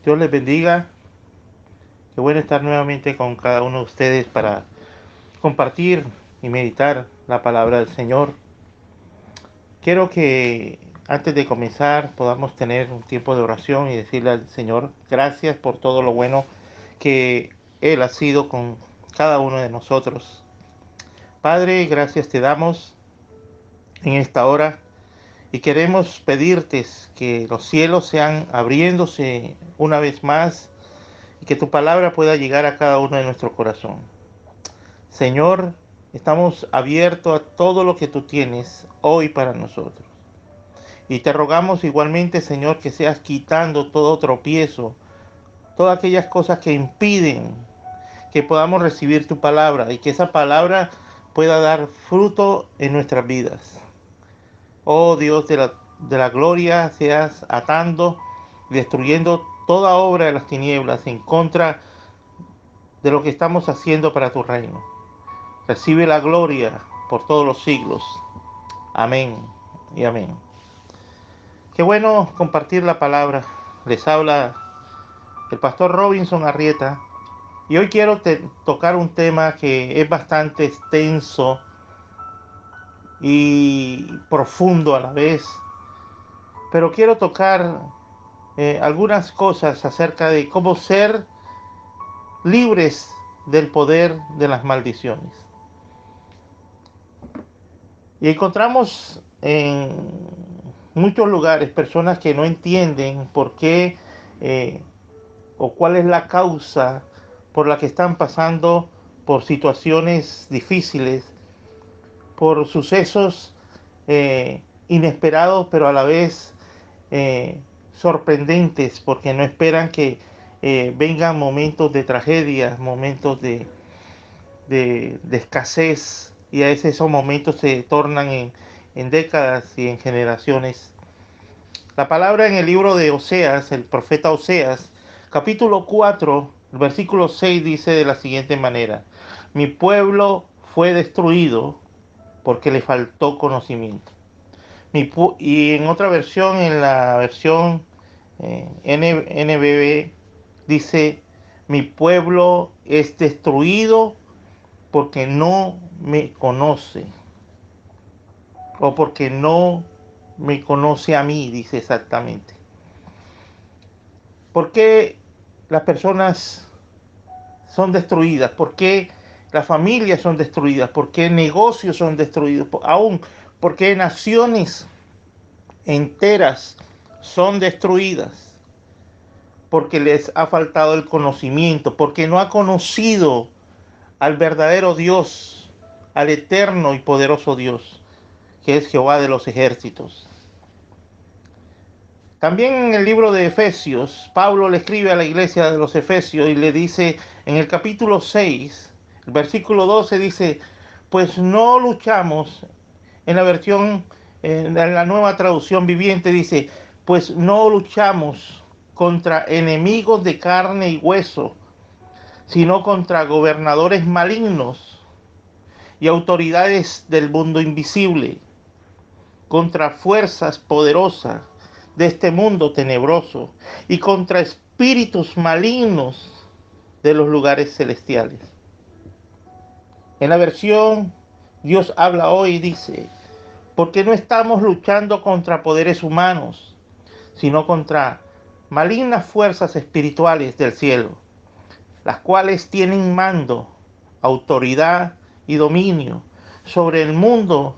Dios les bendiga. Qué bueno estar nuevamente con cada uno de ustedes para compartir y meditar la palabra del Señor. Quiero que antes de comenzar podamos tener un tiempo de oración y decirle al Señor gracias por todo lo bueno que Él ha sido con cada uno de nosotros. Padre, gracias te damos en esta hora y queremos pedirte que los cielos sean abriéndose una vez más y que tu palabra pueda llegar a cada uno de nuestro corazón. Señor, estamos abiertos a todo lo que tú tienes hoy para nosotros. Y te rogamos igualmente, Señor, que seas quitando todo tropiezo, todas aquellas cosas que impiden que podamos recibir tu palabra y que esa palabra pueda dar fruto en nuestras vidas. Oh Dios de la gloria, seas atando, destruyendo toda obra de las tinieblas en contra de lo que estamos haciendo para tu reino. Recibe la gloria por todos los siglos. Amén y amén. Qué bueno compartir la palabra. Les habla el pastor Robinson Arrieta. Y hoy quiero tocar un tema que es bastante extenso y profundo a la vez. Pero quiero tocar algunas cosas acerca de cómo ser libres del poder de las maldiciones. Y encontramos en muchos lugares personas que no entienden por qué o cuál es la causa por la que están pasando por situaciones difíciles, por sucesos inesperados, pero a la vez sorprendentes, porque no esperan que vengan momentos de tragedia, momentos de escasez, y a veces esos momentos se tornan en décadas y en generaciones. La palabra en el libro de Oseas, el profeta Oseas, capítulo 4, versículo 6 dice de la siguiente manera: mi pueblo fue destruido porque le faltó conocimiento. Y en otra versión, en la versión NBB, dice: mi pueblo es destruido porque no me conoce, o porque no me conoce a mí, dice exactamente. ¿Por qué las personas son destruidas? ¿Por qué las familias son destruidas? ¿Por qué negocios son destruidos? Aún, ¿por qué naciones enteras son destruidas? Porque les ha faltado el conocimiento, porque no ha conocido al verdadero Dios, al eterno y poderoso Dios, que es Jehová de los ejércitos. También en el libro de Efesios, Pablo le escribe a la iglesia de los Efesios y le dice en el capítulo 6, el versículo 12 dice: pues no luchamos, en la versión, en la nueva traducción viviente dice: pues no luchamos contra enemigos de carne y hueso, sino contra gobernadores malignos y autoridades del mundo invisible, contra fuerzas poderosas de este mundo tenebroso y contra espíritus malignos de los lugares celestiales. En la versión Dios habla hoy dice: porque no estamos luchando contra poderes humanos, sino contra malignas fuerzas espirituales del cielo, las cuales tienen mando, autoridad y dominio sobre el mundo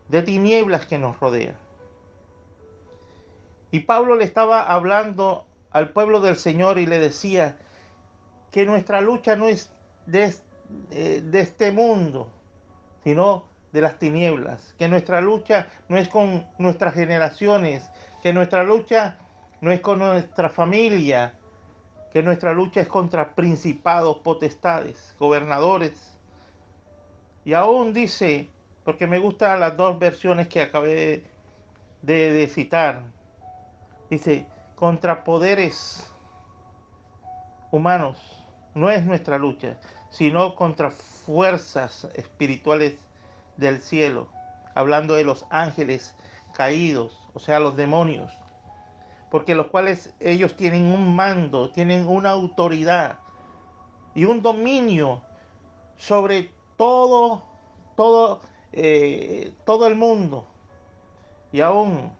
de tinieblas que nos rodea. Y Pablo le estaba hablando al pueblo del Señor y le decía que nuestra lucha no es de este mundo, sino de las tinieblas, que nuestra lucha no es con nuestras generaciones, que nuestra lucha no es con nuestra familia, que nuestra lucha es contra principados, potestades, gobernadores. Y aún dice, porque me gustan las dos versiones que acabé de citar, dice: contra poderes humanos no es nuestra lucha, sino contra fuerzas espirituales del cielo, hablando de los ángeles caídos, o sea, los demonios. porque los cuales ellos tienen un mando, tienen una autoridad y un dominio sobre todo el mundo. Y aún,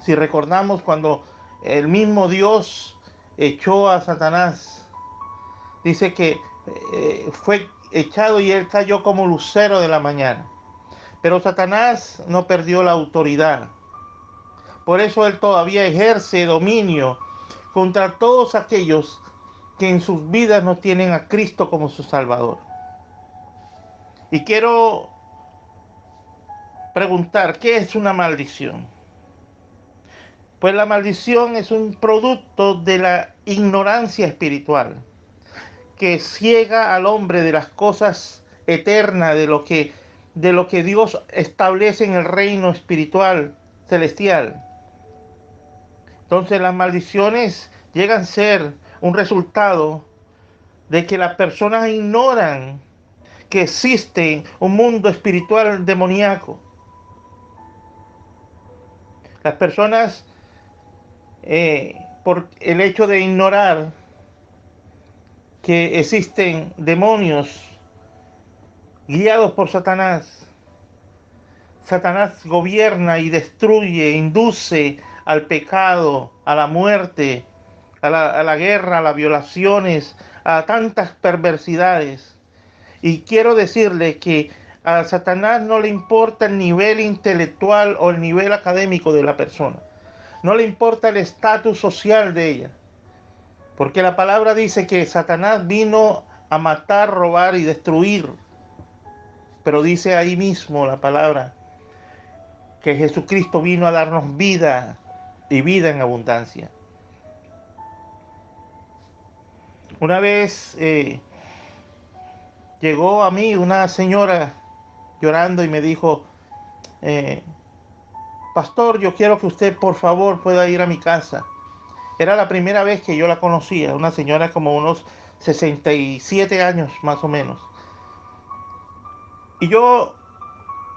si recordamos cuando el mismo Dios echó a Satanás, dice que fue echado y él cayó como lucero de la mañana. Pero Satanás no perdió la autoridad. Por eso él todavía ejerce dominio contra todos aquellos que en sus vidas no tienen a Cristo como su Salvador. Y quiero preguntar, ¿qué es una maldición? Pues la maldición es un producto de la ignorancia espiritual que ciega al hombre de las cosas eternas, de lo que Dios establece en el reino espiritual celestial. Entonces las maldiciones llegan a ser un resultado de que las personas ignoran que existe un mundo espiritual demoníaco. Las personas, por el hecho de ignorar que existen demonios guiados por Satanás, Satanás gobierna y destruye, induce al pecado, a la muerte, a la guerra, a las violaciones, a tantas perversidades. Y quiero decirle que a Satanás no le importa el nivel intelectual o el nivel académico de la persona. No le importa el estatus social de ella. Porque la palabra dice que Satanás vino a matar, robar y destruir. Pero dice ahí mismo la palabra que Jesucristo vino a darnos vida y vida en abundancia. Una vez llegó a mí una señora llorando y me dijo, pastor, yo quiero que usted por favor pueda ir a mi casa. Era la primera vez que yo la conocía, una señora como unos 67 años más o menos. Y yo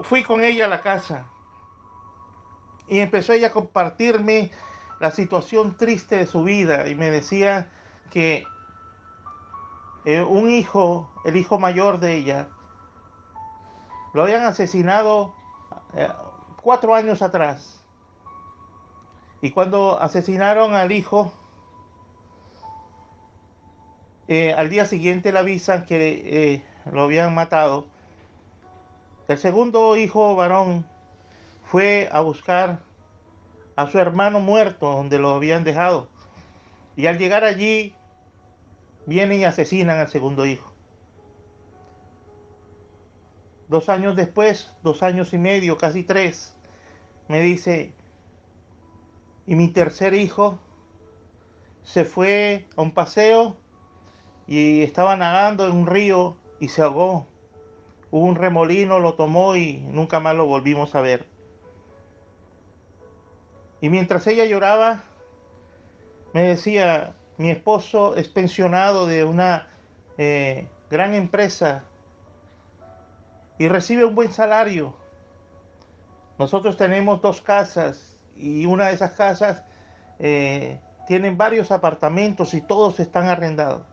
fui con ella a la casa y empezó ella a compartirme la situación triste de su vida y me decía que un hijo, el hijo mayor de ella, lo habían asesinado 4 años atrás. Y cuando asesinaron al hijo, al día siguiente le avisan que lo habían matado. El segundo hijo varón fue a buscar a su hermano muerto donde lo habían dejado. Y al llegar allí, vienen y asesinan al segundo hijo. 2 años después, 2 años y medio, casi 3, me dice, y mi tercer hijo se fue a un paseo y estaba nadando en un río y se ahogó. Hubo un remolino, lo tomó y nunca más lo volvimos a ver. Y mientras ella lloraba, me decía, mi esposo es pensionado de una gran empresa y recibe un buen salario. Nosotros tenemos 2 casas y una de esas casas tienen varios apartamentos y todos están arrendados.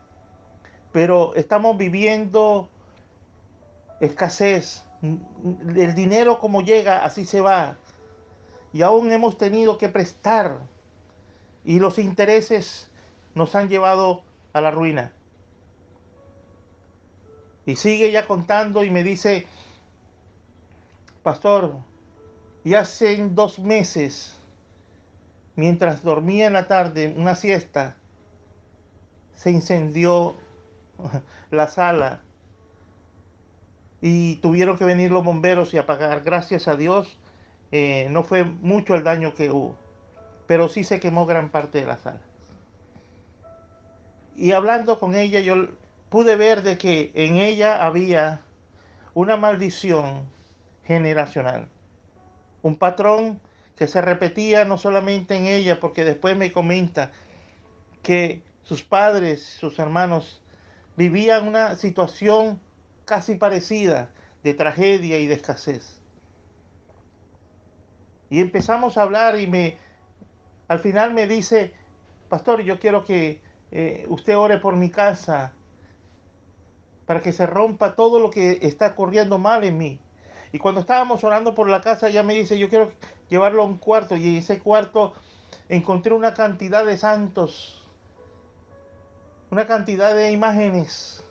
Pero estamos viviendo escasez. El dinero como llega, así se va. Y aún hemos tenido que prestar. Y los intereses nos han llevado a la ruina. Y sigue ya contando y me dice, pastor, y hace 2 meses, mientras dormía en la tarde, una siesta, se incendió la sala y tuvieron que venir los bomberos y apagar. Gracias a Dios no fue mucho el daño que hubo, pero sí se quemó gran parte de la sala. Y hablando con ella, yo pude ver de que en ella había una maldición generacional, un patrón que se repetía no solamente en ella, porque después me comenta que sus padres, sus hermanos, vivían una situación casi parecida de tragedia y de escasez. Y empezamos a hablar y Al final me dice, pastor, yo quiero que usted ore por mi casa para que se rompa todo lo que está corriendo mal en mí. Y cuando estábamos orando por la casa, ella me dice, yo quiero llevarlo a un cuarto. Y en ese cuarto encontré una cantidad de santos, una cantidad de imágenes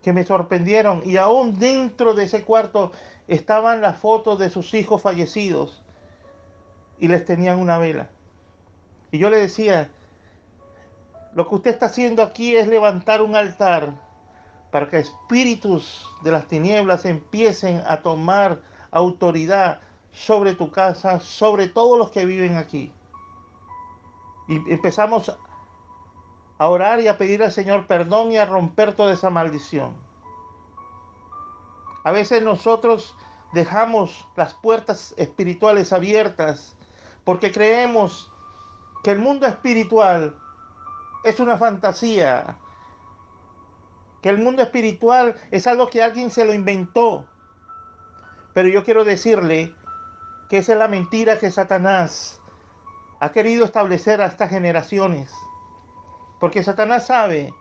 que me sorprendieron. Y aún dentro de ese cuarto estaban las fotos de sus hijos fallecidos y les tenían una vela. Y yo le decía, lo que usted está haciendo aquí es levantar un altar para que espíritus de las tinieblas empiecen a tomar autoridad sobre tu casa, sobre todos los que viven aquí. Y empezamos a orar y a pedir al Señor perdón y a romper toda esa maldición. A veces nosotros dejamos las puertas espirituales abiertas porque creemos que el mundo espiritual es una fantasía, que el mundo espiritual es algo que alguien se lo inventó. Pero yo quiero decirle que esa es la mentira que Satanás ha querido establecer a estas generaciones. Porque Satanás sabe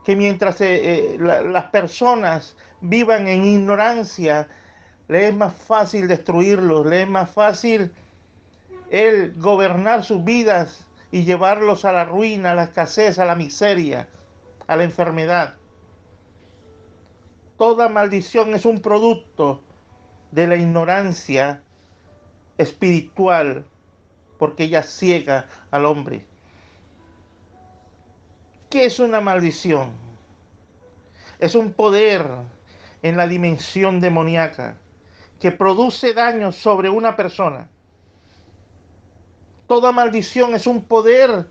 que mientras las personas vivan en ignorancia, le es más fácil destruirlos, le es más fácil él gobernar sus vidas y llevarlos a la ruina, a la escasez, a la miseria, a la enfermedad. Toda maldición es un producto de la ignorancia espiritual, porque ella ciega al hombre. ¿Qué es una maldición? Es un poder en la dimensión demoníaca que produce daño sobre una persona. Toda maldición es un poder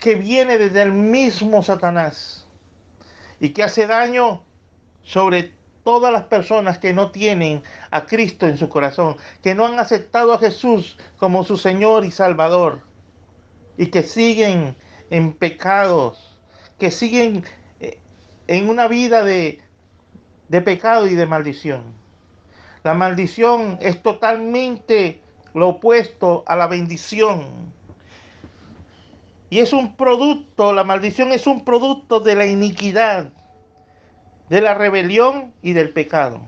que viene desde el mismo Satanás y que hace daño sobre todas las personas que no tienen a Cristo en su corazón, que no han aceptado a Jesús como su Señor y Salvador, y que siguen en pecados, que siguen en una vida de pecado y de maldición. La maldición es totalmente lo opuesto a la bendición. Y es un producto, la maldición es un producto de la iniquidad, de la rebelión y del pecado.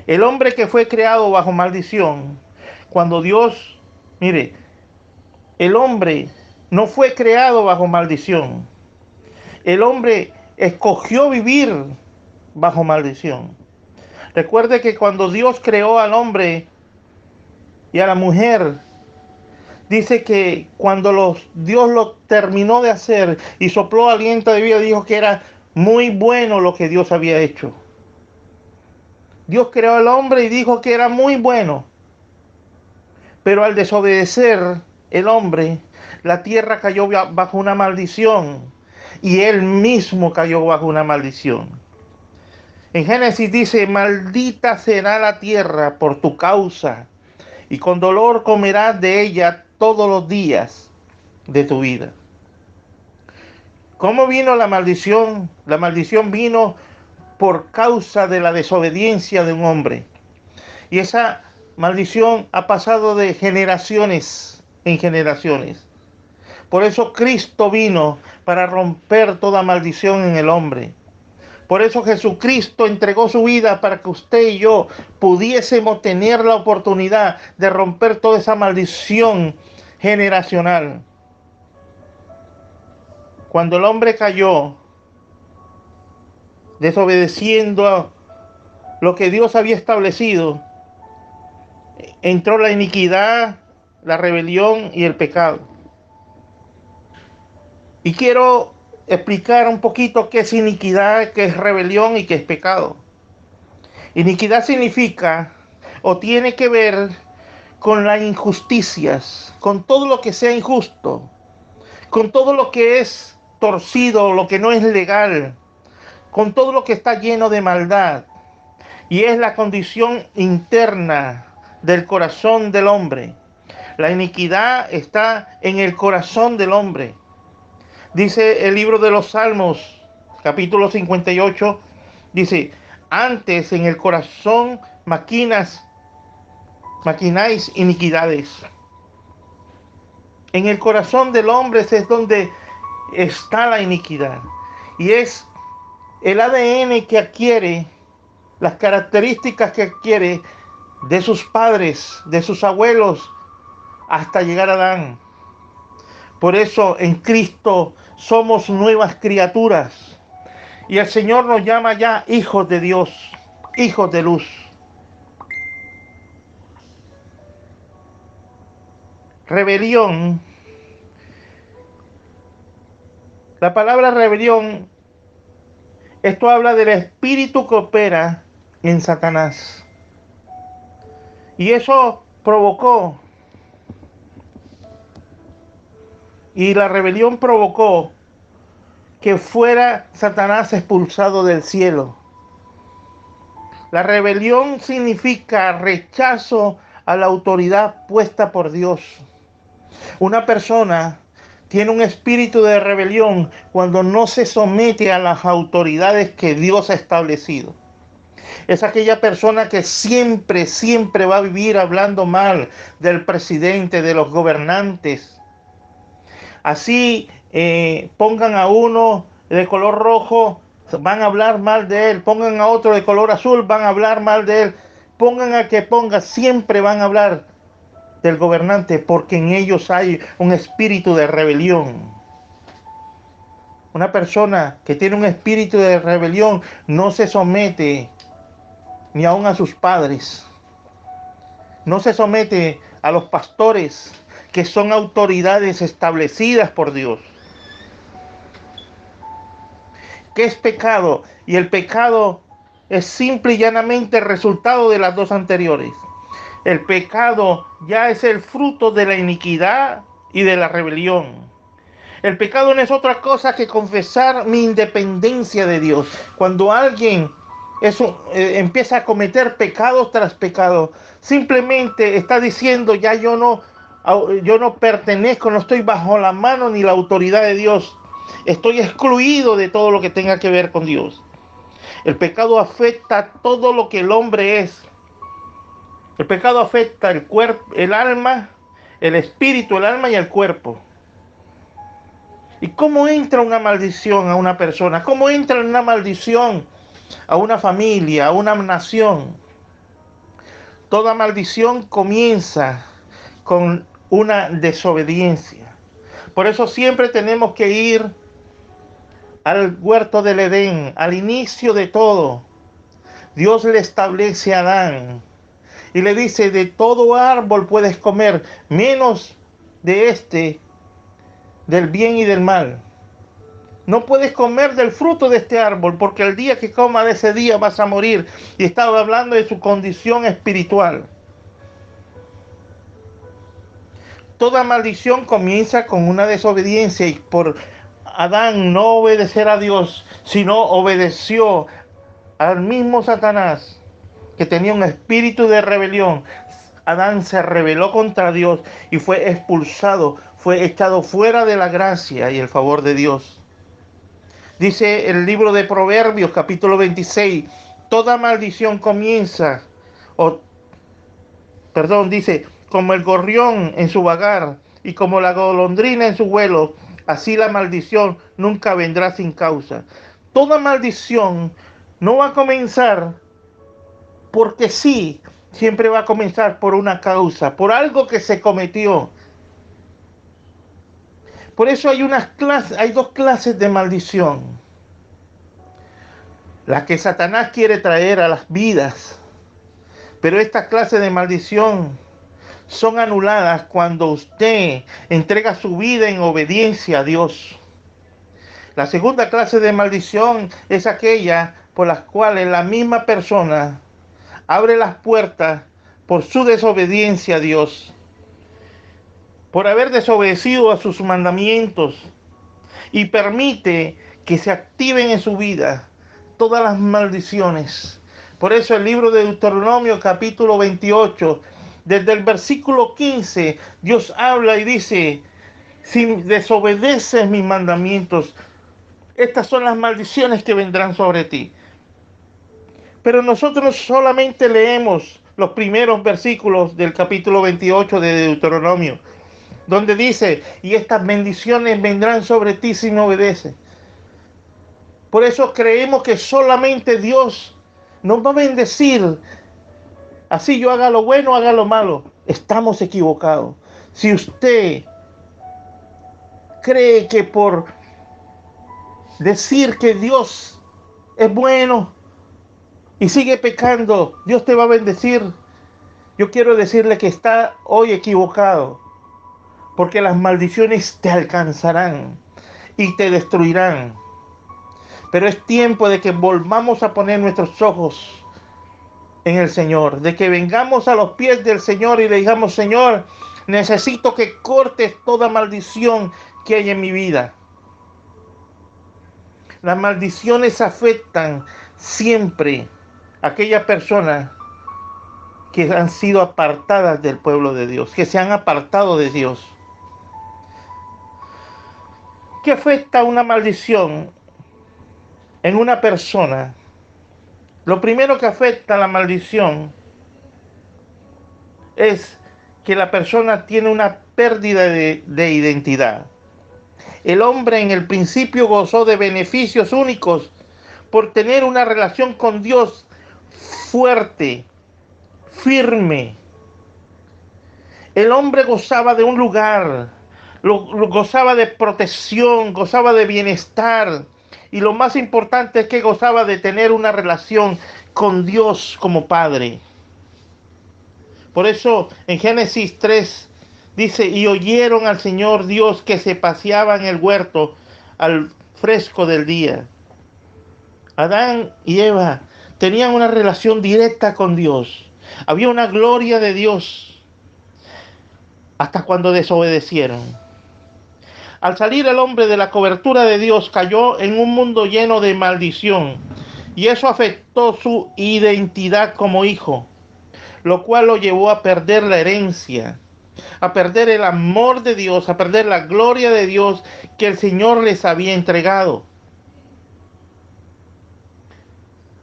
El hombre que fue creado bajo maldición, cuando Dios, mire, el hombre no fue creado bajo maldición. El hombre escogió vivir bajo maldición. Recuerde que cuando Dios creó al hombre y a la mujer, dice que cuando Dios lo terminó de hacer y sopló aliento de vida, dijo que era muy bueno lo que Dios había hecho. Dios creó al hombre y dijo que era muy bueno. Pero al desobedecer el hombre, la tierra cayó bajo una maldición y él mismo cayó bajo una maldición. En Génesis dice, maldita será la tierra por tu causa y con dolor comerás de ella todos los días de tu vida. ¿Cómo vino la maldición? La maldición vino por causa de la desobediencia de un hombre. Y esa maldición ha pasado de generaciones en generaciones. Por eso Cristo vino para romper toda maldición en el hombre. Por eso Jesucristo entregó su vida para que usted y yo pudiésemos tener la oportunidad de romper toda esa maldición generacional. Cuando el hombre cayó, desobedeciendo a lo que Dios había establecido, entró la iniquidad, la rebelión y el pecado. Y quiero explicar un poquito qué es iniquidad, qué es rebelión y qué es pecado. Iniquidad significa o tiene que ver con las injusticias, con todo lo que sea injusto, con todo lo que es torcido, lo que no es legal, con todo lo que está lleno de maldad. Y es la condición interna del corazón del hombre. La iniquidad está en el corazón del hombre. Dice el libro de los Salmos, capítulo 58, dice, antes en el corazón maquinas maquináis iniquidades. En el corazón del hombre es donde está la iniquidad. Y es el ADN que adquiere, las características que adquiere de sus padres, de sus abuelos, hasta llegar a Adán. Por eso en Cristo somos nuevas criaturas. Y el Señor nos llama ya hijos de Dios, hijos de luz. Rebelión. La palabra rebelión, esto habla del espíritu que opera en Satanás. Y eso provocó, y la rebelión provocó que fuera Satanás expulsado del cielo. La rebelión significa rechazo a la autoridad puesta por Dios. Una persona tiene un espíritu de rebelión cuando no se somete a las autoridades que Dios ha establecido. Es aquella persona que siempre va a vivir hablando mal del presidente, de los gobernantes. Así pongan a uno de color rojo, van a hablar mal de él. Pongan a otro de color azul, van a hablar mal de él. Pongan a que ponga, siempre van a hablar del gobernante, porque en ellos hay un espíritu de rebelión. Una persona que tiene un espíritu de rebelión no se somete ni aun a sus padres. No se somete a los pastores, que son autoridades establecidas por Dios. ¿Qué es pecado? Y el pecado es simple y llanamente el resultado de las dos anteriores. El pecado ya es el fruto de la iniquidad y de la rebelión. El pecado no es otra cosa que confesar mi independencia de Dios. Cuando alguien empieza a cometer pecados tras pecado, simplemente está diciendo, ya yo no pertenezco, no estoy bajo la mano ni la autoridad de Dios. Estoy excluido de todo lo que tenga que ver con Dios. El pecado afecta todo lo que el hombre es. El pecado afecta el cuerpo, el alma, el espíritu, el alma y el cuerpo. ¿Y cómo entra una maldición a una persona? ¿Cómo entra una maldición a una familia, a una nación? Toda maldición comienza con una desobediencia. Por eso siempre tenemos que ir al huerto del Edén, al inicio de todo. Dios le establece a Adán y le dice, de todo árbol puedes comer, menos de del bien y del mal. No puedes comer del fruto de este árbol, porque el día que comas de ese día vas a morir. Y estaba hablando de su condición espiritual. Toda maldición comienza con una desobediencia, y por Adán no obedecer a Dios, sino obedeció al mismo Satanás, que tenía un espíritu de rebelión. Adán se rebeló contra Dios y fue expulsado, fue echado fuera de la gracia y el favor de Dios. Dice el libro de Proverbios, capítulo 26, toda maldición comienza, dice, como el gorrión en su vagar y como la golondrina en su vuelo, así la maldición nunca vendrá sin causa. Toda maldición no va a comenzar porque sí, siempre va a comenzar por una causa, por algo que se cometió. Por eso hay dos clases de maldición. La que Satanás quiere traer a las vidas. Pero esta clase de maldición son anuladas cuando usted entrega su vida en obediencia a Dios. La segunda clase de maldición es aquella por las cuales la misma persona abre las puertas por su desobediencia a Dios, por haber desobedecido a sus mandamientos, y permite que se activen en su vida todas las maldiciones. Por eso el libro de Deuteronomio capítulo 28, desde el versículo 15, Dios habla y dice, si desobedeces mis mandamientos, estas son las maldiciones que vendrán sobre ti. Pero nosotros solamente leemos los primeros versículos del capítulo 28 de Deuteronomio, donde dice, y estas bendiciones vendrán sobre ti si me obedeces. Por eso creemos que solamente Dios nos va a bendecir. Así yo haga lo bueno, haga lo malo. Estamos equivocados. Si usted cree que por decir que Dios es bueno y sigue pecando, Dios te va a bendecir, yo quiero decirle que está hoy equivocado, porque las maldiciones te alcanzarán y te destruirán. Pero es tiempo de que volvamos a poner nuestros ojos en el Señor, de que vengamos a los pies del Señor y le digamos, Señor, necesito que cortes toda maldición que hay en mi vida. Las maldiciones afectan siempre a aquellas personas que han sido apartadas del pueblo de Dios, que se han apartado de Dios. ¿Qué afecta una maldición en una persona? Lo primero que afecta a la maldición es que la persona tiene una pérdida de identidad. El hombre en el principio gozó de beneficios únicos por tener una relación con Dios fuerte, firme. El hombre gozaba de un lugar, gozaba de protección, gozaba de bienestar. Y lo más importante es que gozaba de tener una relación con Dios como Padre. Por eso en Génesis 3 dice, y oyeron al Señor Dios que se paseaba en el huerto al fresco del día. Adán y Eva tenían una relación directa con Dios. Había una gloria de Dios hasta cuando desobedecieron. Al salir el hombre de la cobertura de Dios, cayó en un mundo lleno de maldición, y eso afectó su identidad como hijo, lo cual lo llevó a perder la herencia, a perder el amor de Dios, a perder la gloria de Dios que el Señor les había entregado.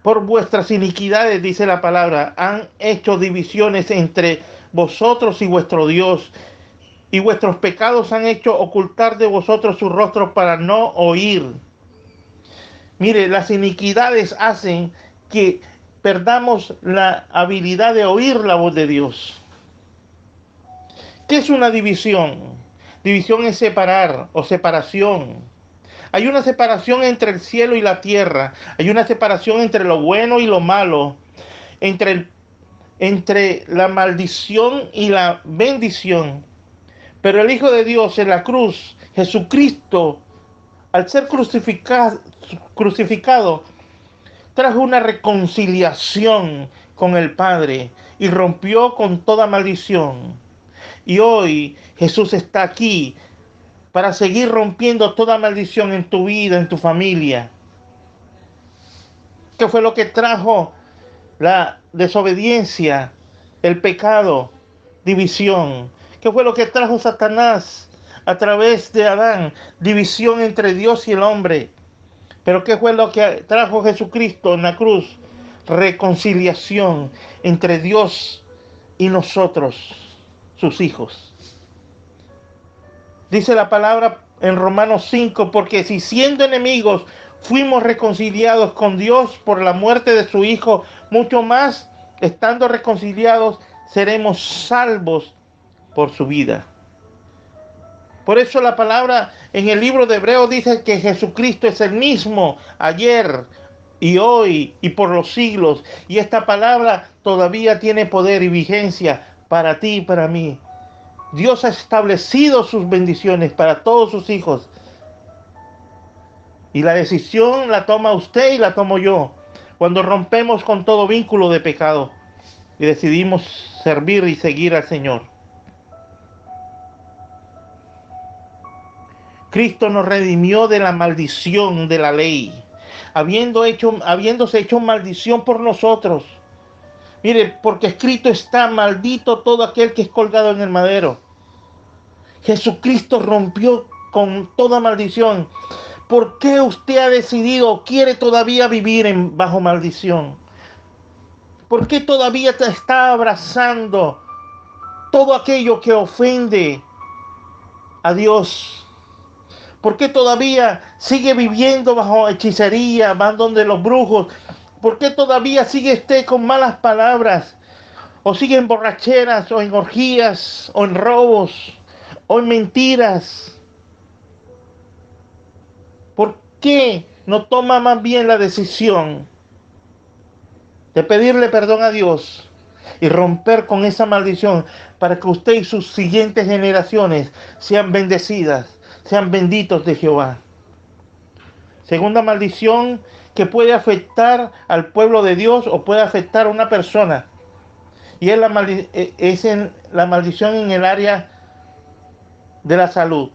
Por vuestras iniquidades, dice la palabra, han hecho divisiones entre vosotros y vuestro Dios, y vuestros pecados han hecho ocultar de vosotros su rostro para no oír. Mire, las iniquidades hacen que perdamos la habilidad de oír la voz de Dios. ¿Qué es una división? División es separar o separación. Hay una separación entre el cielo y la tierra. Hay una separación entre lo bueno y lo malo. Entre la maldición y la bendición. Pero el Hijo de Dios en la cruz, Jesucristo, al ser crucificado, trajo una reconciliación con el Padre y rompió con toda maldición. Y hoy Jesús está aquí para seguir rompiendo toda maldición en tu vida, en tu familia. ¿Qué fue lo que trajo la desobediencia, el pecado? División. ¿Qué fue lo que trajo Satanás a través de Adán? División entre Dios y el hombre. Pero ¿qué fue lo que trajo Jesucristo en la cruz? Reconciliación entre Dios y nosotros, sus hijos. Dice la palabra en Romanos 5, porque si siendo enemigos fuimos reconciliados con Dios por la muerte de su Hijo, mucho más, estando reconciliados, seremos salvos por su vida. Por eso la palabra en el libro de Hebreos dice que Jesucristo es el mismo ayer y hoy y por los siglos. Y esta palabra todavía tiene poder y vigencia para ti y para mí. Dios ha establecido sus bendiciones para todos sus hijos. Y la decisión la toma usted y la tomo yo. Cuando rompemos con todo vínculo de pecado y decidimos servir y seguir al Señor. Cristo nos redimió de la maldición de la ley, habiéndose hecho maldición por nosotros. Mire, porque escrito está, maldito todo aquel que es colgado en el madero. Jesucristo rompió con toda maldición. ¿Por qué usted ha decidido, quiere todavía vivir bajo maldición? ¿Por qué todavía te está abrazando todo aquello que ofende a Dios? ¿Por qué todavía sigue viviendo bajo hechicería, van donde los brujos? ¿Por qué todavía sigue usted con malas palabras? ¿O sigue en borracheras, o en orgías, o en robos, o en mentiras? ¿Por qué no toma más bien la decisión de pedirle perdón a Dios y romper con esa maldición para que usted y sus siguientes generaciones sean bendecidas, sean benditos de Jehová? Segunda maldición que puede afectar al pueblo de Dios o puede afectar a una persona, y es la maldición en el área de la salud.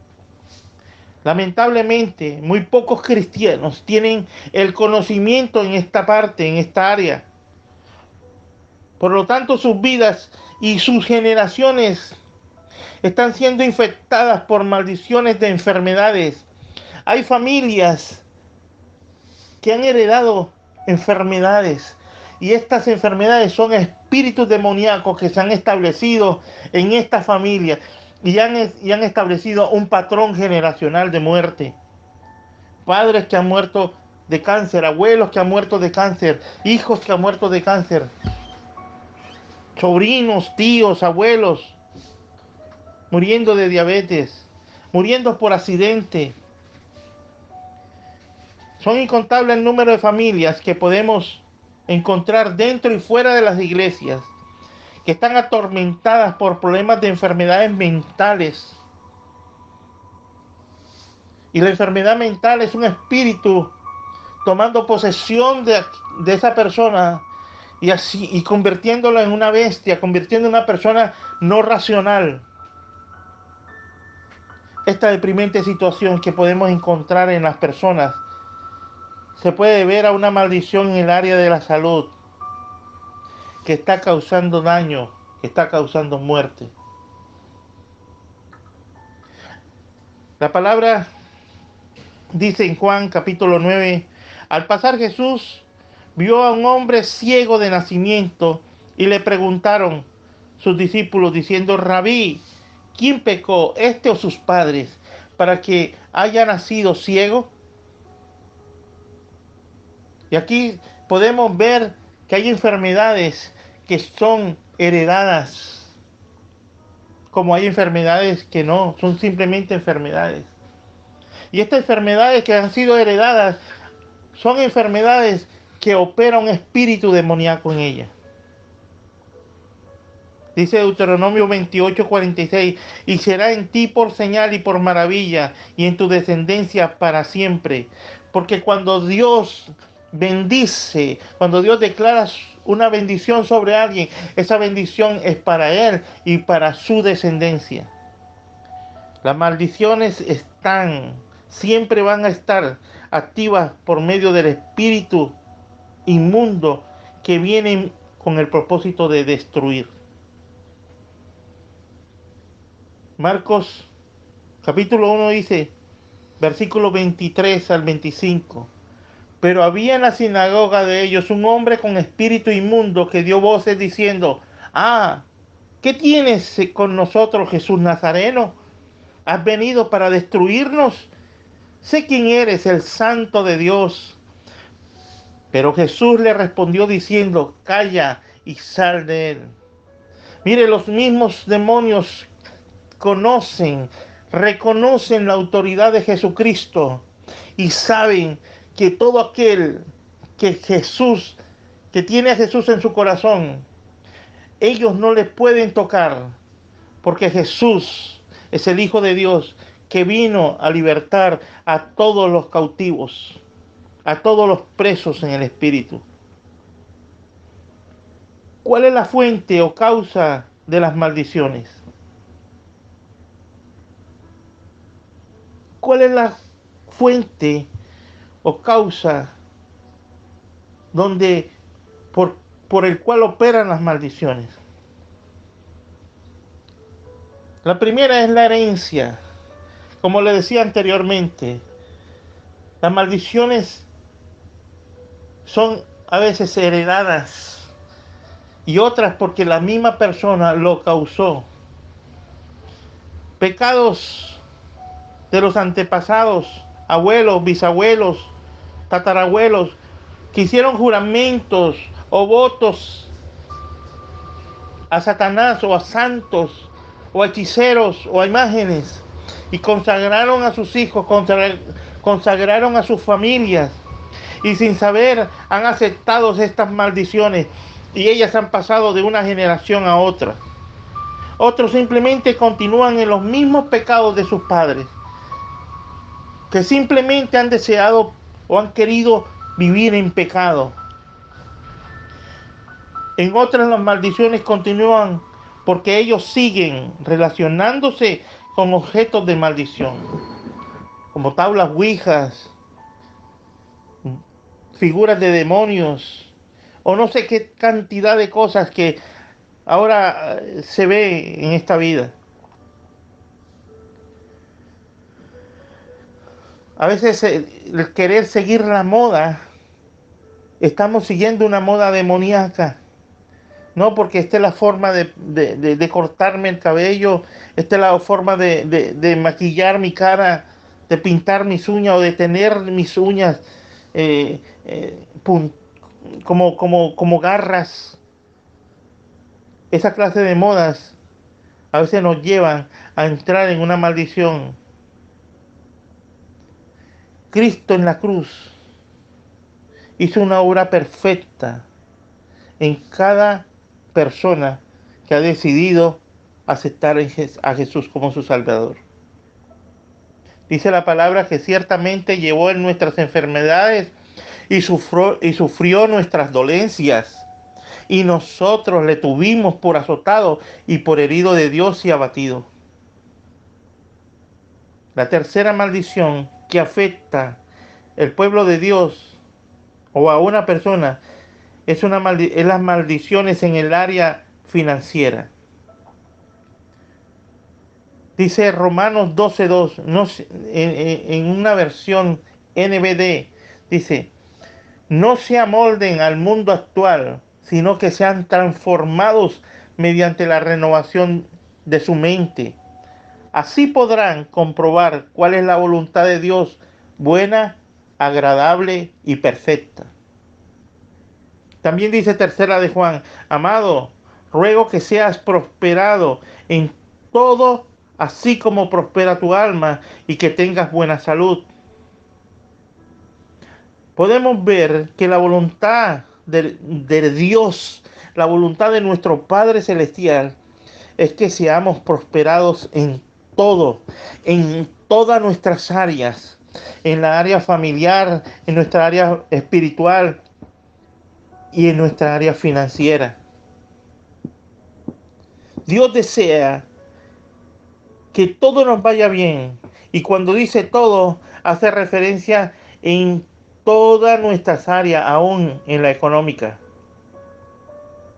Lamentablemente, muy pocos cristianos tienen el conocimiento en esta parte, en esta área. Por lo tanto, sus vidas y sus generaciones están siendo infectadas por maldiciones de enfermedades. Hay familias que han heredado enfermedades, y estas enfermedades son espíritus demoníacos que se han establecido en esta familia y han establecido un patrón generacional de muerte. Padres que han muerto de cáncer, abuelos que han muerto de cáncer, hijos que han muerto de cáncer, sobrinos, tíos, abuelos muriendo de diabetes, muriendo por accidente. Son incontables el número de familias que podemos encontrar dentro y fuera de las iglesias que están atormentadas por problemas de enfermedades mentales. Y la enfermedad mental es un espíritu tomando posesión de esa persona y convirtiéndola en una bestia, convirtiendo en una persona no racional. Esta deprimente situación que podemos encontrar en las personas se puede ver a una maldición en el área de la salud que está causando daño, que está causando muerte. La palabra dice en Juan capítulo 9, al pasar Jesús vio a un hombre ciego de nacimiento y le preguntaron sus discípulos diciendo, Rabí, ¿quién pecó, este o sus padres, para que haya nacido ciego? Y aquí podemos ver que hay enfermedades que son heredadas, como hay enfermedades que no, son simplemente enfermedades. Y estas enfermedades que han sido heredadas son enfermedades que opera un espíritu demoníaco en ellas. Dice Deuteronomio 28:46, y será en ti por señal y por maravilla, y en tu descendencia para siempre. Porque cuando Dios bendice, cuando Dios declara una bendición sobre alguien, esa bendición es para él y para su descendencia. Las maldiciones siempre van a estar activas por medio del espíritu inmundo que vienen con el propósito de destruir. Marcos capítulo 1 dice, versículo 23 al 25. Pero había en la sinagoga de ellos un hombre con espíritu inmundo que dio voces diciendo, ¿qué tienes con nosotros, Jesús Nazareno? ¿Has venido para destruirnos? Sé quién eres, el Santo de Dios. Pero Jesús le respondió diciendo, calla y sal de él. Mire, los mismos demonios reconocen la autoridad de Jesucristo y saben que todo aquel que tiene a Jesús en su corazón, ellos no le pueden tocar, porque Jesús es el Hijo de Dios que vino a libertar a todos los cautivos, a todos los presos en el espíritu. ¿Cuál es la fuente o causa de las maldiciones? ¿Cuál es la fuente o causa por el cual operan las maldiciones? La primera es la herencia. Como le decía anteriormente, las maldiciones son a veces heredadas y otras porque la misma persona lo causó. Pecados de los antepasados, abuelos, bisabuelos, tatarabuelos, que hicieron juramentos o votos a Satanás o a santos o a hechiceros o a imágenes, y consagraron a sus hijos, consagraron a sus familias, y sin saber han aceptado estas maldiciones, y ellas han pasado de una generación a otra. Otros simplemente continúan en los mismos pecados de sus padres, que simplemente han deseado o han querido vivir en pecado. En otras las maldiciones continúan porque ellos siguen relacionándose con objetos de maldición, como tablas ouijas, figuras de demonios, o no sé qué cantidad de cosas que ahora se ve en esta vida. A veces el querer seguir la moda, estamos siguiendo una moda demoníaca. No, porque esta es la forma de cortarme el cabello, esta es la forma de maquillar mi cara, de pintar mis uñas o de tener mis uñas como garras. Esa clase de modas a veces nos llevan a entrar en una maldición. Cristo en la cruz hizo una obra perfecta en cada persona que ha decidido aceptar a Jesús como su Salvador. Dice la palabra que ciertamente llevó en nuestras enfermedades y sufrió nuestras dolencias, y nosotros le tuvimos por azotado y por herido de Dios y abatido. La tercera maldición que afecta el pueblo de Dios o a una persona es las maldiciones en el área financiera. Dice Romanos 12:2, no, en una versión NBD, dice: no se amolden al mundo actual, sino que sean transformados mediante la renovación de su mente. Así podrán comprobar cuál es la voluntad de Dios, buena, agradable y perfecta. También dice tercera de Juan: amado, ruego que seas prosperado en todo, así como prospera tu alma, y que tengas buena salud. Podemos ver que la voluntad de Dios, la voluntad de nuestro Padre Celestial, es que seamos prosperados en todo, en todas nuestras áreas, en la área familiar, en nuestra área espiritual y en nuestra área financiera. Dios desea que todo nos vaya bien, y cuando dice todo, hace referencia en todas nuestras áreas, aún en la económica.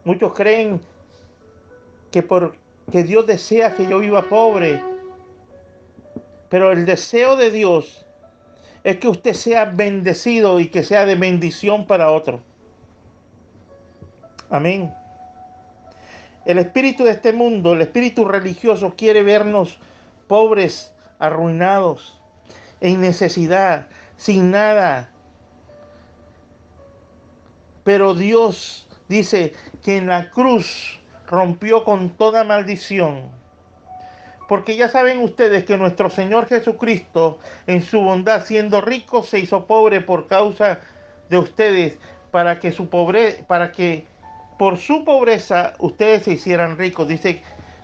Muchos creen que Dios desea que yo viva pobre, pero el deseo de Dios es que usted sea bendecido y que sea de bendición para otros. Amén. El espíritu de este mundo, el espíritu religioso, quiere vernos pobres, arruinados, en necesidad, sin nada. Pero Dios dice que en la cruz rompió con toda maldición. Porque ya saben ustedes que nuestro Señor Jesucristo, en su bondad, siendo rico, se hizo pobre por causa de ustedes, para que por su pobreza ustedes se hicieran ricos. Dice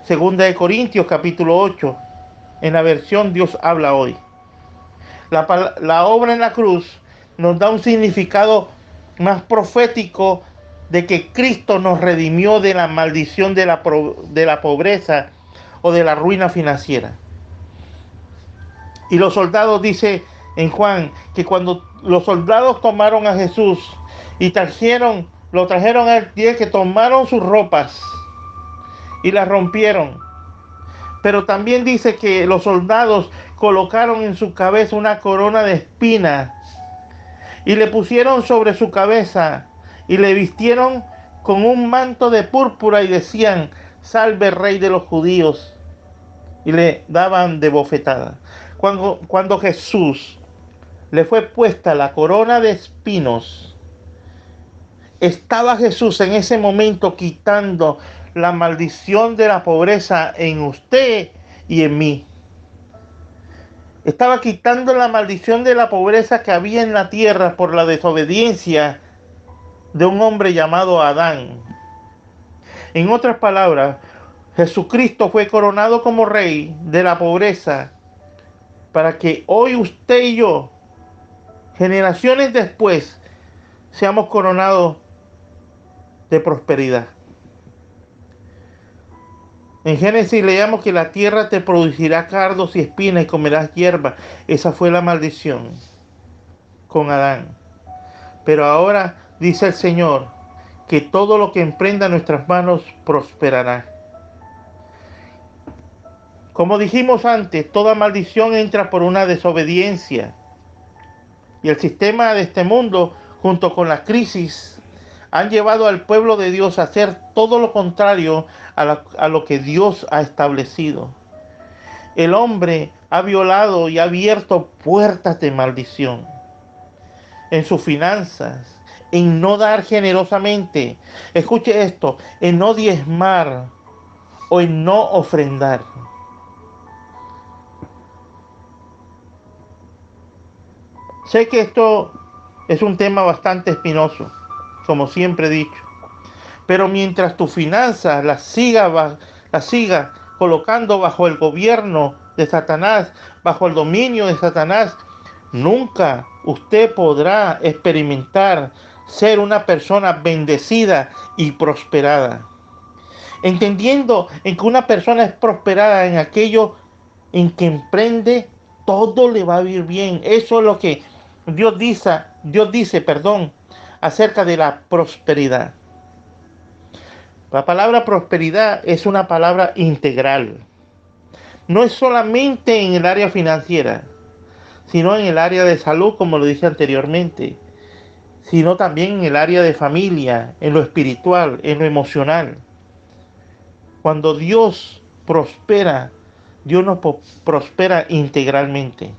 2 de Corintios capítulo 8, en la versión Dios habla hoy. La obra en la cruz nos da un significado más profético de que Cristo nos redimió de la maldición de la pobreza o de la ruina financiera. Y los soldados, dice en Juan, que cuando los soldados tomaron a Jesús y lo trajeron a él, que tomaron sus ropas y las rompieron. Pero también dice que los soldados colocaron en su cabeza una corona de espinas y le pusieron sobre su cabeza y le vistieron con un manto de púrpura y decían: salve Rey de los judíos, y le daban de bofetada. Cuando Jesús le fue puesta la corona de espinos, estaba Jesús en ese momento quitando la maldición de la pobreza en usted y en mí. Estaba quitando la maldición de la pobreza que había en la tierra por la desobediencia de un hombre llamado Adán. En otras palabras, Jesucristo fue coronado como rey de la pobreza para que hoy usted y yo, generaciones después, seamos coronados de prosperidad. En Génesis leíamos que la tierra te producirá cardos y espinas y comerás hierba. Esa fue la maldición con Adán. Pero ahora dice el Señor que todo lo que emprenda nuestras manos prosperará. Como dijimos antes, toda maldición entra por una desobediencia. Y el sistema de este mundo, junto con la crisis, han llevado al pueblo de Dios a hacer todo lo contrario a lo que Dios ha establecido. El hombre ha violado y ha abierto puertas de maldición en sus finanzas, en no dar generosamente. Escuche esto, en no diezmar o en no ofrendar. Sé que esto es un tema bastante espinoso, como siempre he dicho. Pero mientras tu finanzas las siga colocando bajo el gobierno de Satanás, bajo el dominio de Satanás, nunca usted podrá experimentar ser una persona bendecida y prosperada. Entendiendo en que una persona es prosperada en aquello en que emprende, todo le va a ir bien. Eso es lo que Dios dice, acerca de la prosperidad. La palabra prosperidad es una palabra integral. No es solamente en el área financiera, sino en el área de salud, como lo dije anteriormente, sino también en el área de familia, en lo espiritual, en lo emocional. Cuando Dios prospera, Dios nos prospera integralmente.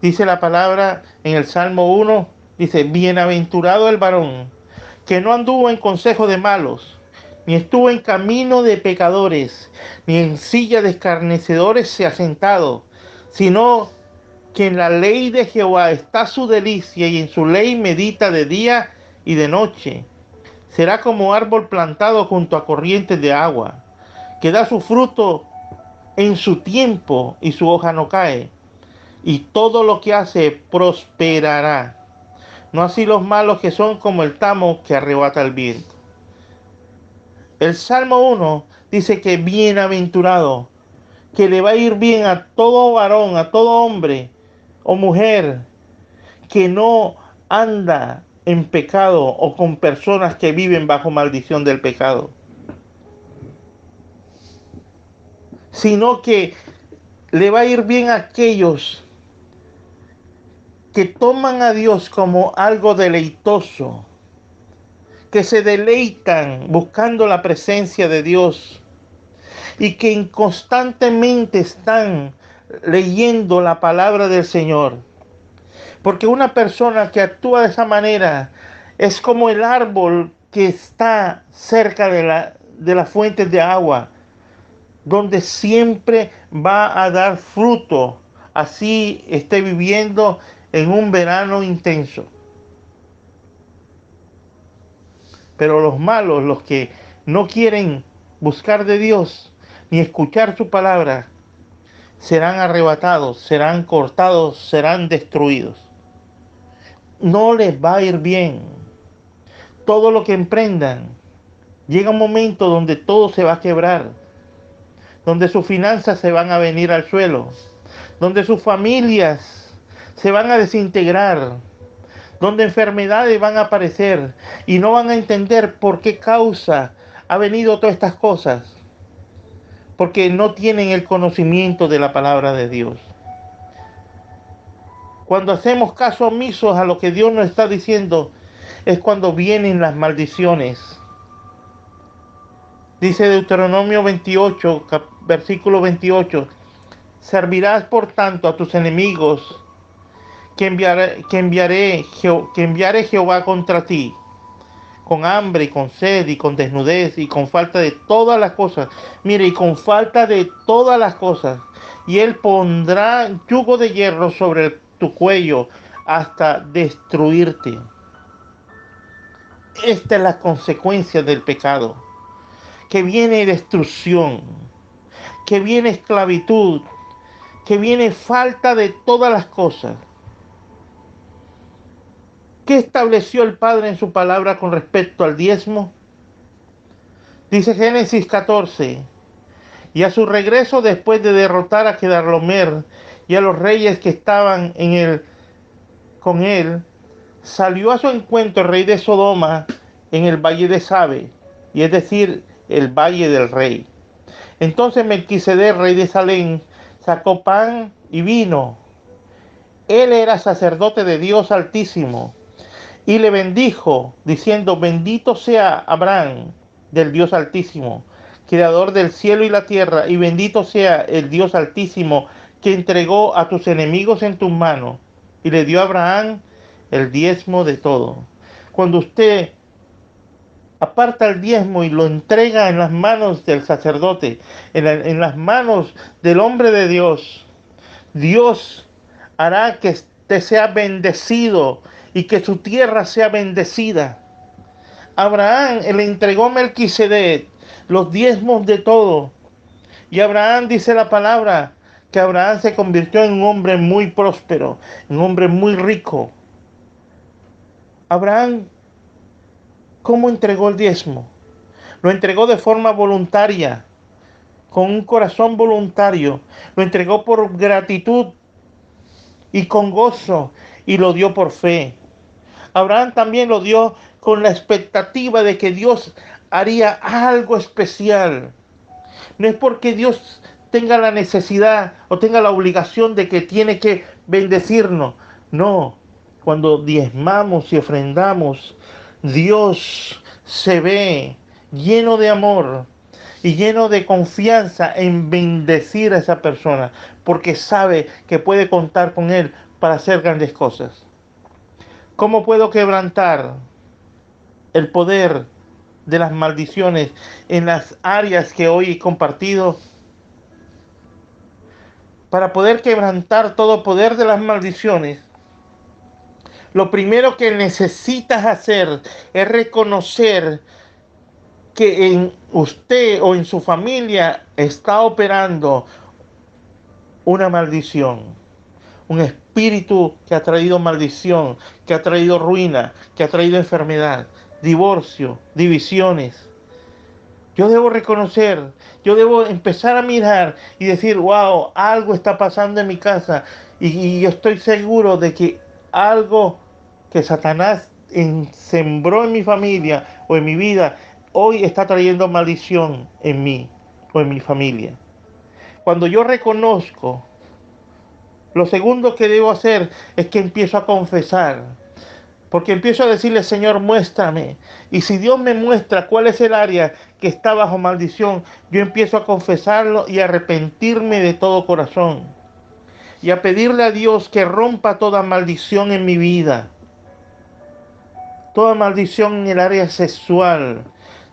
Dice la palabra en el Salmo 1, dice: bienaventurado el varón que no anduvo en consejo de malos, ni estuvo en camino de pecadores, ni en silla de escarnecedores se ha sentado, sino que en la ley de Jehová está su delicia, y en su ley medita de día y de noche. Será como árbol plantado junto a corrientes de agua, que da su fruto en su tiempo, y su hoja no cae, y todo lo que hace prosperará. No así los malos, que son como el tamo que arrebata el viento. El Salmo 1 dice que bienaventurado, que le va a ir bien a todo varón, a todo hombre o mujer que no anda en pecado o con personas que viven bajo maldición del pecado, sino que le va a ir bien a aquellos que toman a Dios como algo deleitoso, que se deleitan buscando la presencia de Dios y que constantemente están leyendo la palabra del Señor. Porque una persona que actúa de esa manera es como el árbol que está cerca de las fuentes de agua, donde siempre va a dar fruto, así esté viviendo en un verano intenso. Pero los malos, los que no quieren buscar de Dios ni escuchar su palabra, serán arrebatados, serán cortados, serán destruidos. No les va a ir bien. Todo lo que emprendan, llega un momento donde todo se va a quebrar, donde sus finanzas se van a venir al suelo, donde sus familias se van a desintegrar, donde enfermedades van a aparecer y no van a entender por qué causa ha venido todas estas cosas, porque no tienen el conocimiento de la palabra de Dios. Cuando hacemos caso omisos a lo que Dios nos está diciendo, es cuando vienen las maldiciones. Dice Deuteronomio 28, versículo 28, servirás por tanto a tus enemigos que enviare Jehová contra ti, con hambre y con sed y con desnudez y con falta de todas las cosas. Mire, y con falta de todas las cosas. Y él pondrá yugo de hierro sobre tu cuello hasta destruirte. Esta es la consecuencia del pecado. Que viene destrucción, que viene esclavitud, que viene falta de todas las cosas. ¿Qué estableció el Padre en su palabra con respecto al diezmo? Dice Génesis 14, y a su regreso después de derrotar a Kedorlaomer y a los reyes que estaban con él, salió a su encuentro el rey de Sodoma en el valle de Sabe, y es decir, el valle del rey. Entonces Melquisedec, rey de Salem, sacó pan y vino. Él era sacerdote de Dios Altísimo, y le bendijo, diciendo: bendito sea Abraham, del Dios Altísimo, creador del cielo y la tierra, y bendito sea el Dios Altísimo, que entregó a tus enemigos en tus manos, y le dio a Abraham el diezmo de todo. Cuando usted aparta el diezmo y lo entrega en las manos del sacerdote, en las manos del hombre de Dios, Dios hará que te sea bendecido y que su tierra sea bendecida. Abraham le entregó a Melquisedec los diezmos de todo. Y Abraham, dice la palabra, que Abraham se convirtió en un hombre muy próspero, en un hombre muy rico. Abraham, ¿cómo entregó el diezmo? Lo entregó de forma voluntaria, con un corazón voluntario. Lo entregó por gratitud y con gozo, y lo dio por fe. Abraham también lo dio con la expectativa de que Dios haría algo especial. No es porque Dios tenga la necesidad o tenga la obligación de que tiene que bendecirnos. No, cuando diezmamos y ofrendamos, Dios se ve lleno de amor y lleno de confianza en bendecir a esa persona, porque sabe que puede contar con Él para hacer grandes cosas. ¿Cómo puedo quebrantar el poder de las maldiciones en las áreas que hoy he compartido? Para poder quebrantar todo poder de las maldiciones, lo primero que necesitas hacer es reconocer que en usted o en su familia está operando una maldición. Un espíritu que ha traído maldición, que ha traído ruina, que ha traído enfermedad, divorcio, divisiones. Yo debo reconocer, yo debo empezar a mirar y decir: wow, algo está pasando en mi casa, y yo estoy seguro de que algo que Satanás sembró en mi familia o en mi vida, hoy está trayendo maldición en mí o en mi familia. Cuando yo reconozco, lo segundo que debo hacer es que empiezo a confesar. Porque empiezo a decirle: Señor, muéstrame. Y si Dios me muestra cuál es el área que está bajo maldición, yo empiezo a confesarlo y a arrepentirme de todo corazón. Y a pedirle a Dios que rompa toda maldición en mi vida. Toda maldición en el área sexual.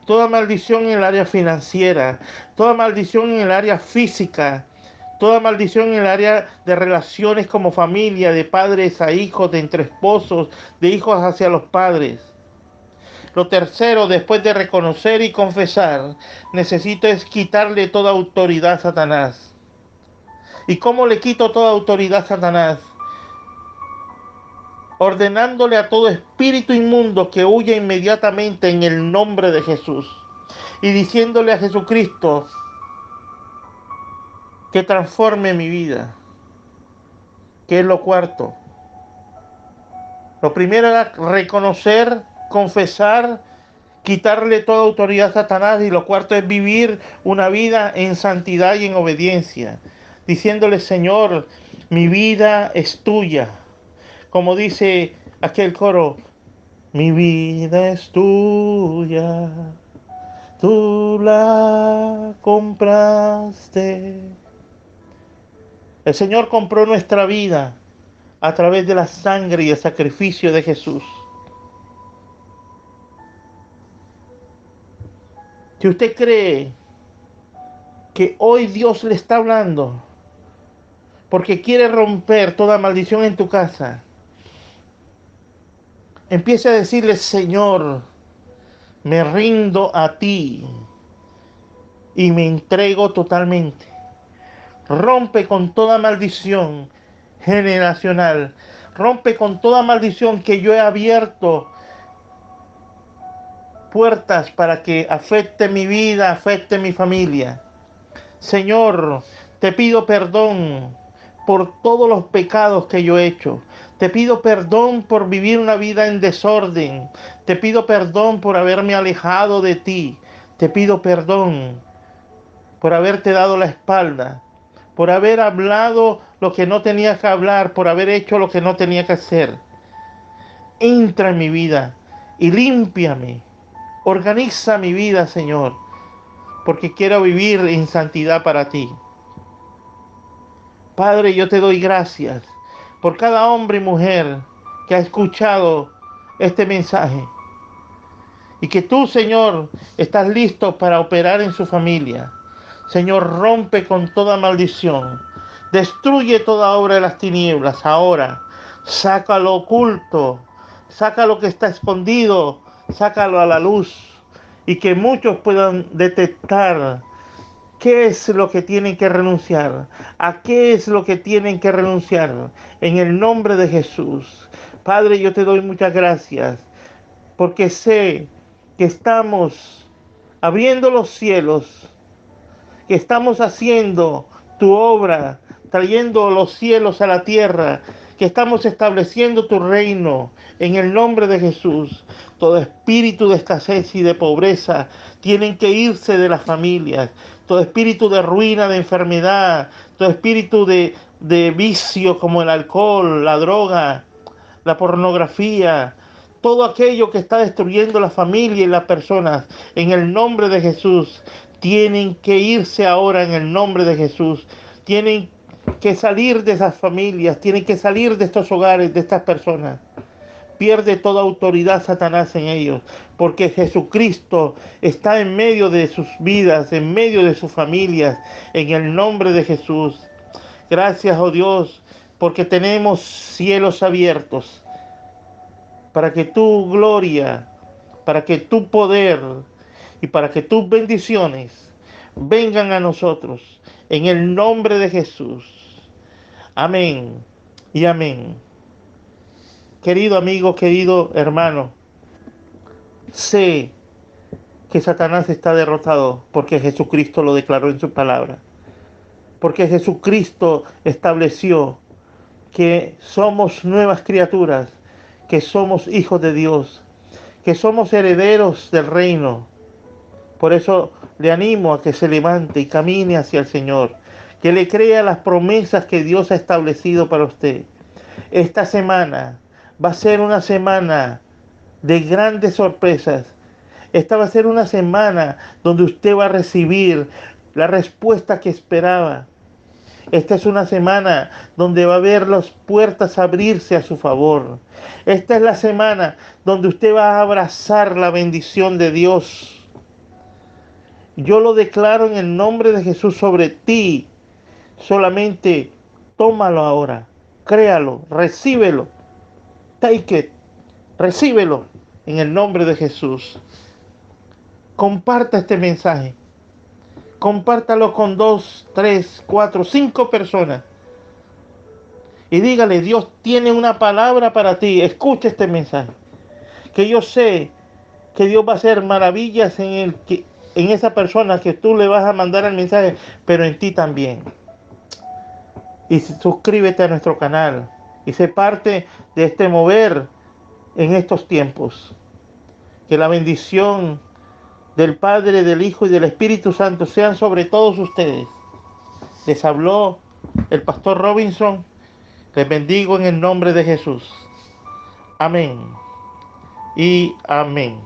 Toda maldición en el área financiera. Toda maldición en el área física. Toda maldición en el área de relaciones como familia, de padres a hijos, de entre esposos, de hijos hacia los padres. Lo tercero, después de reconocer y confesar, necesito es quitarle toda autoridad a Satanás. ¿Y cómo le quito toda autoridad a Satanás? Ordenándole a todo espíritu inmundo que huya inmediatamente en el nombre de Jesús. Y diciéndole a Jesucristo que transforme mi vida. ¿Qué es lo cuarto? Lo primero era reconocer, confesar, quitarle toda autoridad a Satanás. Y lo cuarto es vivir una vida en santidad y en obediencia, diciéndole: Señor, mi vida es tuya. Como dice aquel coro: Mi vida es tuya, tú la compraste. El Señor compró nuestra vida a través de la sangre y el sacrificio de Jesús. Si usted cree que hoy Dios le está hablando porque quiere romper toda maldición en tu casa, empiece a decirle: Señor, me rindo a ti y me entrego totalmente. Rompe con toda maldición generacional. Rompe con toda maldición que yo he abierto puertas para que afecte mi vida, afecte mi familia. Señor, te pido perdón por todos los pecados que yo he hecho. Te pido perdón por vivir una vida en desorden. Te pido perdón por haberme alejado de ti. Te pido perdón por haberte dado la espalda, por haber hablado lo que no tenía que hablar, por haber hecho lo que no tenía que hacer. Entra en mi vida y límpiame. Organiza mi vida, Señor, porque quiero vivir en santidad para ti. Padre, yo te doy gracias por cada hombre y mujer que ha escuchado este mensaje. Y que tú, Señor, estás listo para operar en su familia. Señor, rompe con toda maldición. Destruye toda obra de las tinieblas ahora. Saca lo oculto. Saca lo que está escondido. Sácalo a la luz. Y que muchos puedan detectar qué es lo que tienen que renunciar. A qué es lo que tienen que renunciar. En el nombre de Jesús. Padre, yo te doy muchas gracias. Porque sé que estamos abriendo los cielos, que estamos haciendo tu obra, trayendo los cielos a la tierra, que estamos estableciendo tu reino en el nombre de Jesús. Todo espíritu de escasez y de pobreza tienen que irse de las familias. Todo espíritu de ruina, de enfermedad, todo espíritu de vicio como el alcohol, la droga, la pornografía, todo aquello que está destruyendo la familia y las personas, en el nombre de Jesús, tienen que irse ahora en el nombre de Jesús. Tienen que salir de esas familias, tienen que salir de estos hogares, de estas personas. Pierde toda autoridad Satanás en ellos, porque Jesucristo está en medio de sus vidas, en medio de sus familias, en el nombre de Jesús. Gracias, oh Dios, porque tenemos cielos abiertos para que tu gloria, para que tu poder y para que tus bendiciones vengan a nosotros en el nombre de Jesús. Amén y amén. Querido amigo, querido hermano, sé que Satanás está derrotado porque Jesucristo lo declaró en su palabra. Porque Jesucristo estableció que somos nuevas criaturas, que somos hijos de Dios, que somos herederos del reino. Por eso le animo a que se levante y camine hacia el Señor, que le crea las promesas que Dios ha establecido para usted. Esta semana va a ser una semana de grandes sorpresas. Esta va a ser una semana donde usted va a recibir la respuesta que esperaba. Esta es una semana donde va a ver las puertas abrirse a su favor. Esta es la semana donde usted va a abrazar la bendición de Dios. Yo lo declaro en el nombre de Jesús sobre ti. Solamente tómalo ahora, créalo, recíbelo. Take it, recíbelo en el nombre de Jesús. Comparta este mensaje. Compártalo con 2, 3, 4, 5 personas. Y dígale: Dios tiene una palabra para ti. Escucha este mensaje. Que yo sé que Dios va a hacer maravillas en esa persona que tú le vas a mandar el mensaje, pero en ti también. Y suscríbete a nuestro canal y sé parte de este mover en estos tiempos. Que la bendición del Padre, del Hijo y del Espíritu Santo sean sobre todos ustedes. Les habló el pastor Robinson. Les bendigo en el nombre de Jesús. Amén y amén.